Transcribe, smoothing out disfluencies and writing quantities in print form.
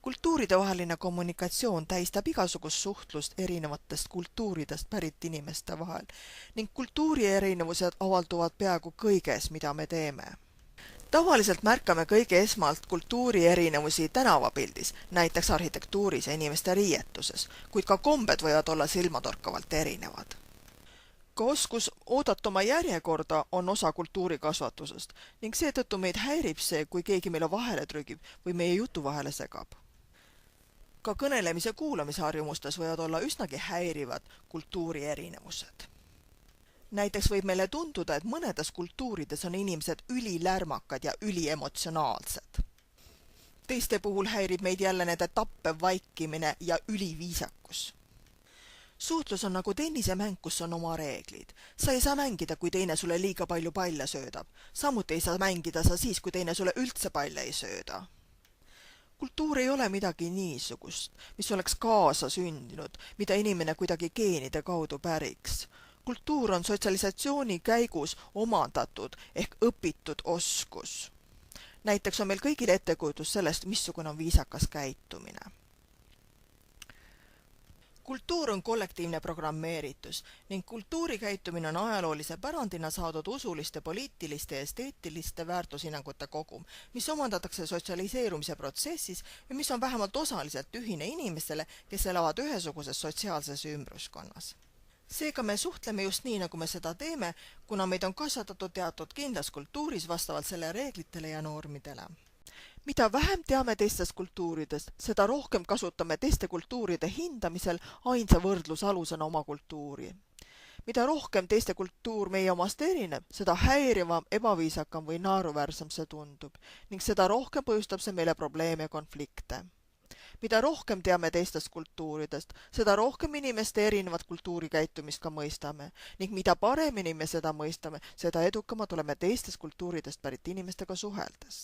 Kultuuridevaheline kommunikatsioon tähistab igasugust suhtlust erinevatest kultuuridest pärit inimeste vahel ning kultuurierinevused avalduvad peaaegu kõiges, mida me teeme. Tavaliselt märkame kõige esmalt kultuurierinevusi tänavapildis, näiteks arhitektuuris ja inimeste riietuses, kuid ka kombed võivad olla silmatorkavalt erinevad. Ka oskus oodata oma järjekorda on osa kultuurikasvatusest ning seetõttu meid häirib see, kui keegi meile vahele trügib või meie jutu vahele segab. Ka kõnelemise kuulamise harjumustes võivad olla üsnagi häirivad kultuurierinevused. Näiteks võib meile tunduda, et mõnedes kultuurides on inimesed ülilärmakad ja üliemotsionaalsed. Teiste puhul häirib meid jälle nende tappev vaikimine ja üliviisakus. Suhtlus on nagu tennisemäng, kus on oma reeglid. Sa ei saa mängida, kui teine sulle liiga palju palle söödab. Samuti ei saa mängida sa siis, kui teine sulle üldse palle ei sööda. Kultuur ei ole midagi niisugust, mis oleks kaasa sündinud, mida inimene kuidagi geenide kaudu päriks. Kultuur on sotsialisatsiooni käigus omandatud ehk õpitud oskus. Näiteks on meil kõigil ettekujutus sellest, missugune on viisakas käitumine. Kultuur on kollektiivne programmeeritus ning kultuurikäitumine on ajaloolise pärandina saadud usuliste, poliitiliste ja esteetiliste väärtushinnangute kogum, mis omandatakse sotsialiseerumise protsessis ja mis on vähemalt osaliselt ühine inimestele, kes elavad ühesuguses sotsiaalses ümbruskonnas. Seega me suhtleme just nii, nagu me seda teeme, kuna meid on kasvatatud teatud kindlas kultuuris vastavalt selle reeglitele ja normidele. Mida vähem teame teistest kultuuridest, seda rohkem kasutame teiste kultuuride hindamisel ainsa võrdlusalusena oma kultuuri. Mida rohkem teiste kultuur meie omast erineb, seda häirivam, ebaviisakam või naeruväärsam see tundub ning seda rohkem põhjustab see meile probleeme ja konflikte. Mida rohkem teame teistest kultuuridest, seda rohkem inimeste erinevat kultuurikäitumist ka mõistame ning mida paremini me seda mõistame, seda edukamad oleme teistest kultuuridest pärit inimestega suheldes.